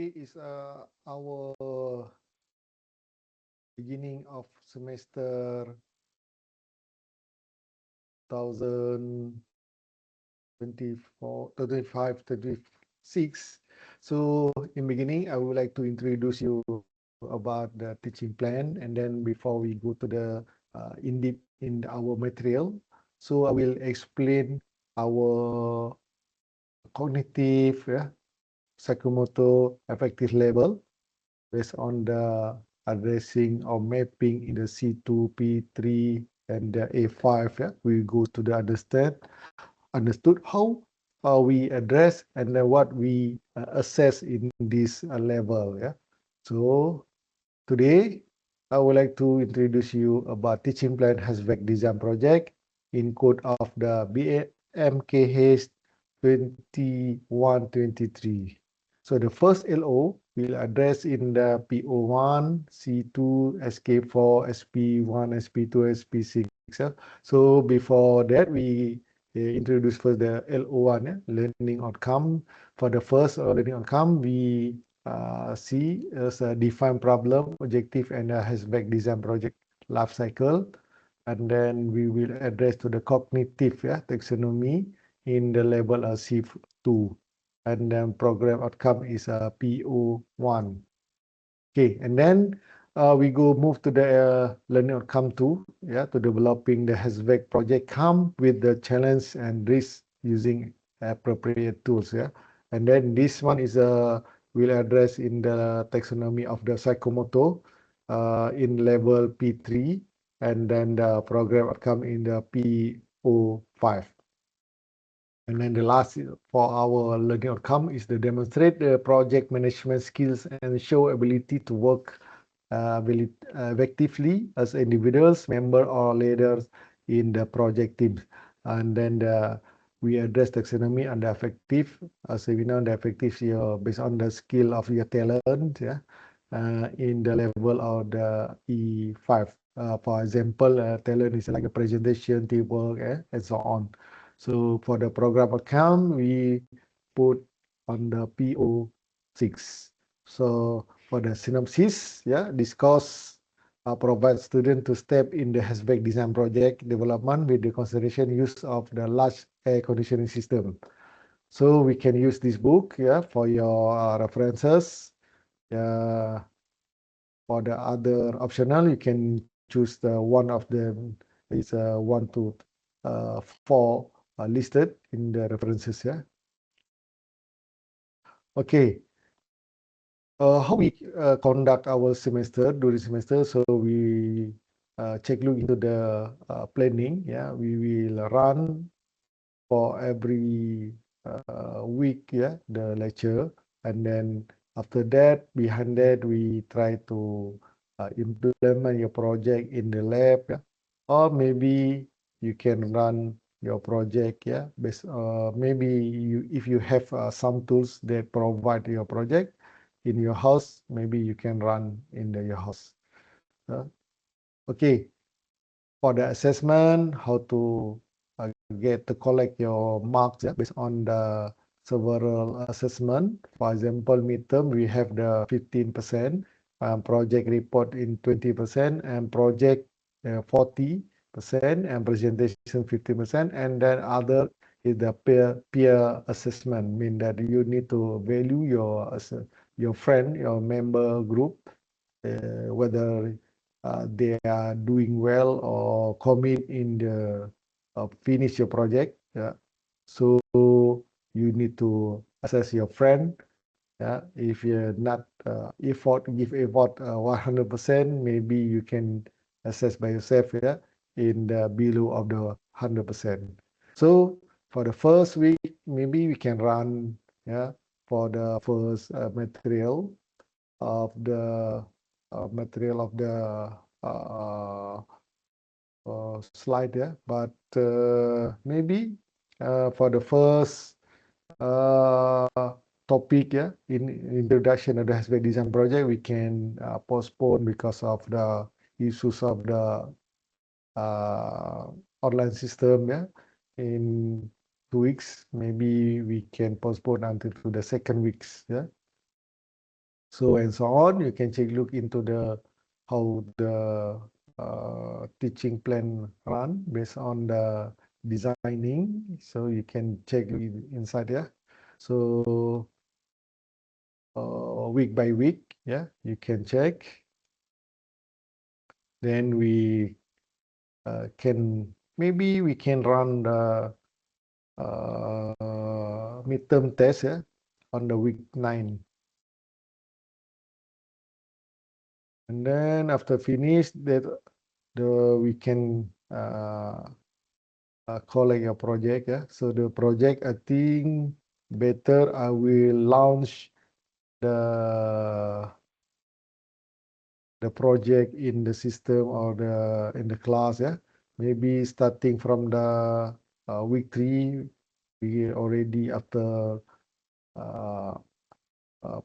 It is our beginning of semester 2024, 25, 26. So in beginning, I would like to introduce you about the teaching plan, and then before we go to the in deep in our material, so I will explain our cognitive, psychomotor affective level based on the addressing or mapping in the C2, P3, and the A5. Yeah, we go to the understood how we address and then what we assess in this level. Yeah, so today I would like to introduce you about teaching plan HASVAC design project in code of the BMKH 2123. So the first LO will address in the PO1, C2, SK4, SP1, SP2, SP6. So before that, we introduce first the LO1, learning outcome. For the first learning outcome, we see as a defined problem, objective, and a HASVAC design project life cycle. And then we will address to the cognitive taxonomy in the level of C2. And then program outcome is a PO1. Okay, and then we go move to the learning outcome 2, to developing the HASVAC project come with the challenge and risk using appropriate tools. And then this one is will address in the taxonomy of the psychomotor in level P3, and then the program outcome in the PO5. And then the last for our learning outcome is to demonstrate the project management skills and show ability to work effectively as individuals, member or leaders in the project teams. And then we address taxonomy and the effective. As we know, the effective based on the skill of your talent, in the level of the E5. For example, talent is like a presentation, teamwork, and so on. So for the program account, we put on the PO6. So for the synopsis, this course provides students to step in the HASVAC design project development with the consideration use of the large air conditioning system. So we can use this book, for your references. For the other optional, you can choose the one of them is 1 to 4 listed in the references. Okay. How we conduct our semester during semester? So we look into the planning. We will run for every week. The lecture, and then after that, behind that, we try to implement your project in the lab. Or maybe you can run your project. Based maybe if you have some tools that provide your project in your house, maybe you can run in your house. Okay, for the assessment, how to get to collect your marks based on the several assessment. For example, midterm, we have the 15%, project report in 20%, and project 40%, and presentation 50%, and then other is the peer assessment, mean that you need to value your friend, your member group, whether they are doing well or commit in the finish your project. So you need to assess your friend. If you're not give effort 100%, maybe you can assess by yourself. In the below of the 100%. So for the first week, maybe we can run. For the first material of the uh, slide. But maybe for the first uh, topic, in introduction of the HASVAC design project, we can postpone because of the issues of the uh, online system. In 2 weeks, maybe we can postpone until to the second weeks. So and so on. You can take a look into the how the teaching plan run based on the designing. So you can check inside there. So week by week, yeah, you can check. Then we maybe we can run the midterm test, yeah, on the week 9. And then after finish that, we can collect a project, yeah. So the project, I think better I will launch the project in the system or in the class, yeah. Maybe starting from the week 3, we already after uh,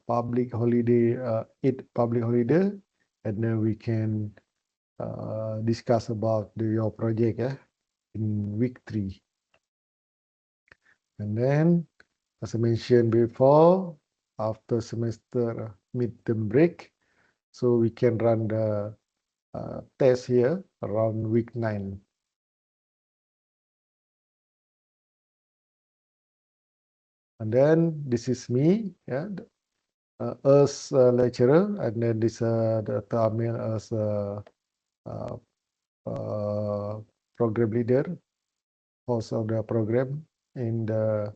public holiday, 8 public holiday, and then we can discuss about your project, yeah, in week 3. And then, as I mentioned before, after semester midterm break, so we can run the test here around week 9. And then this is me, yeah, as a lecturer, and then this Dr. Amir as a uh, program leader, host of the program in the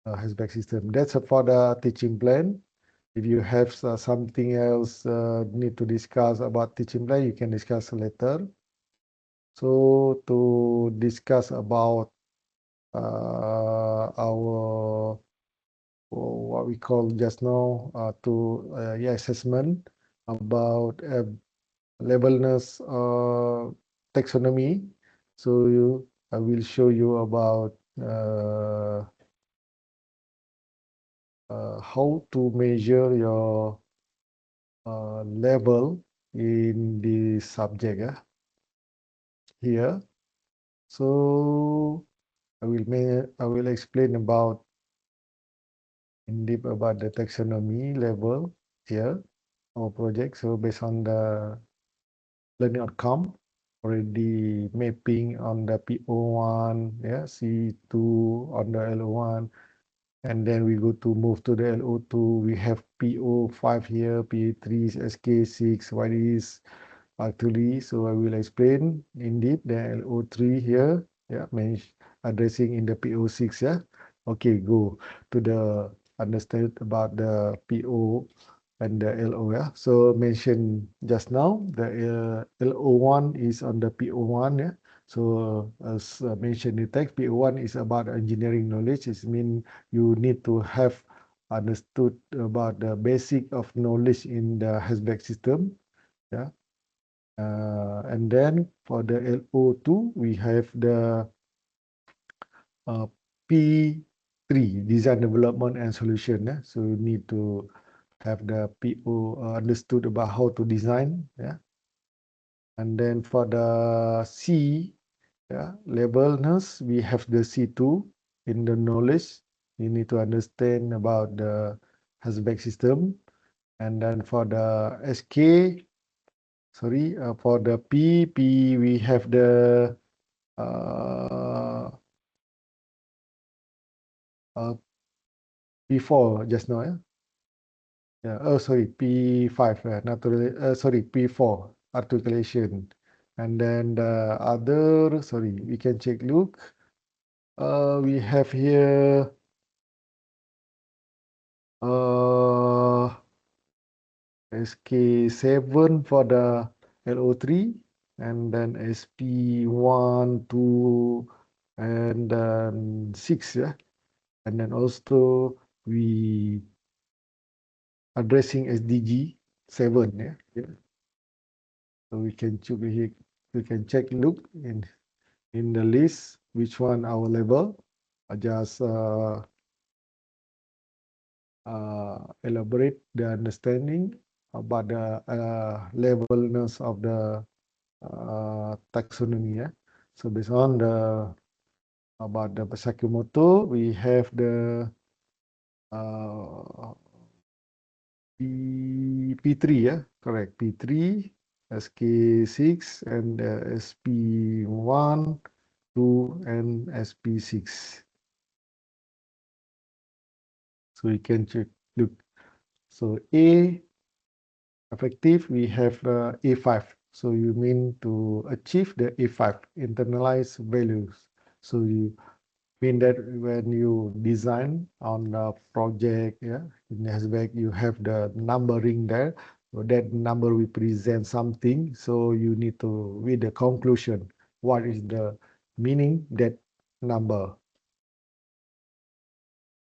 HASBEC system. That's for the teaching plan. If you have something else need to discuss about teaching plan, you can discuss later. So to discuss about our what we call just now assessment about labelness taxonomy. So I will show you about how to measure your level in the subject, here. So I will explain about in deep about the taxonomy level here, our project. So based on the learning outcome, already mapping on the PO1, yeah, C2 on the LO1, and then we go to move to the LO2. We have PO5 here, P3, SK6, what is actually. So I will explain in deep the LO3 here, yeah, addressing in the PO6, yeah. Okay, go to the understand about the PO and the LO, yeah. So mentioned just now, the LO1 is on the PO1, yeah. So as mentioned in the text, PO1 is about engineering knowledge. It means you need to have understood about the basic of knowledge in the HASBEC system, yeah. And then for the LO2, we have the P3, design, development, and solution. Yeah? So you need to have the PO understood about how to design. Yeah. And then for the C, yeah, levelness, we have the C2 in the knowledge. You need to understand about the HASBEC system. And then for the SK, for the P, we have the P4 just now, yeah. Yeah. Oh, sorry, P5, P4 articulation, and then the other. Sorry, we can check. Look, we have here SK7 for the LO3, and then SP1, 2, and then 6, yeah. And then also we addressing SDG 7, yeah. Yeah. So we can check here, we can check look in the list which one our level. I just elaborate the understanding about the levelness of the taxonomy. Yeah? So based on the about the Sakimoto, we have the P3, yeah, correct. P3, SK6, and SP1, 2, and SP6. So you can check, look. So A effective, we have A5. So you mean to achieve the A5, internalize values. So you mean that when you design on a project, yeah, in HVAC, you have the numbering there. So that number will present something. So you need to, with the conclusion, what is the meaning that number.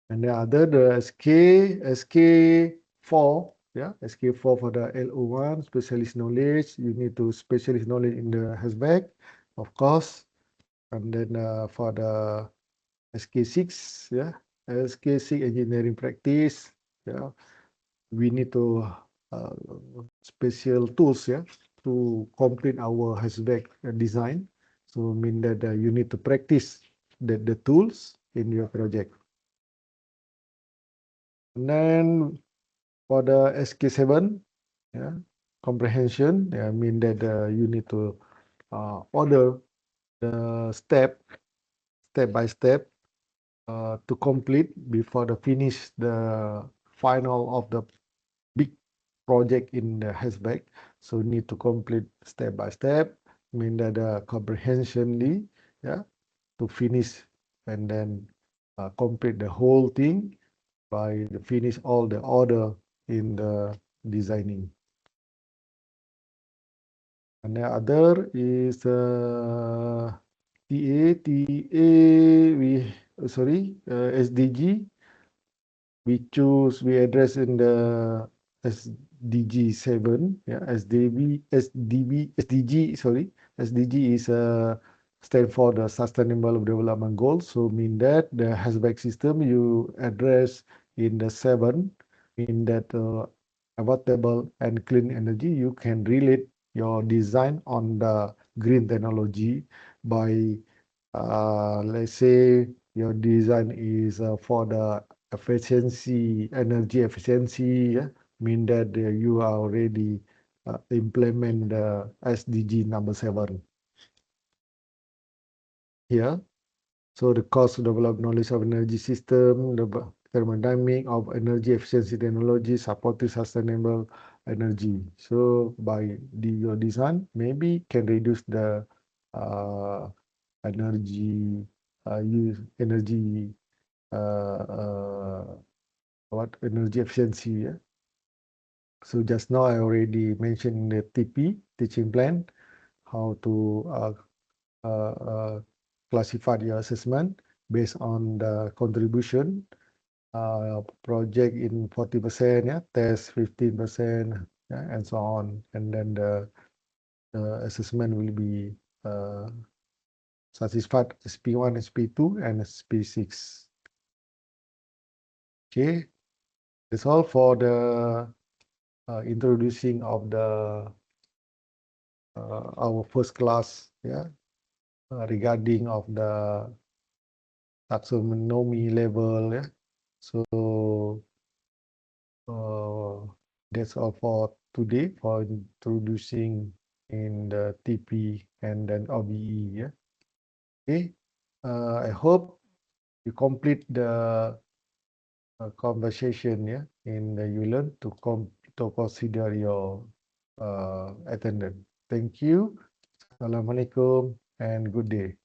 And the other, the SK4, yeah, SK4 for the LO1, specialist knowledge. You need to specialist knowledge in the HVAC, of course. And then for the SK6, yeah, SK6 engineering practice, yeah, we need to uh, special tools, yeah, to complete our HVAC design. So mean that you need to practice the tools in your project. And then for the SK7, yeah, comprehension, yeah, mean that you need to order the step by step to complete before the finish the final of the big project in the HVAC. So need to complete step by step, mean that comprehensionly, yeah, to finish and then complete the whole thing by the finish all the order in the designing. And the other is SDG. We address in the SDG 7. Yeah, SDG is stand for the Sustainable Development Goals. So mean that the HVAC system you address in the 7 mean that affordable and clean energy. You can relate your design on the green technology by let's say your design is for the efficiency, energy efficiency, yeah, mean that you are already implement the SDG number 7 here. So the cost to develop knowledge of energy system, the thermodynamic of energy efficiency technology, supporting sustainable energy. So by your design, maybe can reduce the energy use energy what energy efficiency. Yeah? So just now I already mentioned in the TP teaching plan how to classify your assessment based on the contribution project in 40%, yeah, test 15%, yeah, and so on. And then the assessment will be satisfied SP1, SP2, and SP6. Okay, that's all for the introducing of the our first class, yeah, regarding of the taxonomy level, yeah. So that's all for today for introducing in the TP and then OBE, yeah. Okay, I hope you complete the conversation, yeah, in the ULearn to consider your attendance. Thank you. Assalamualaikum and good day.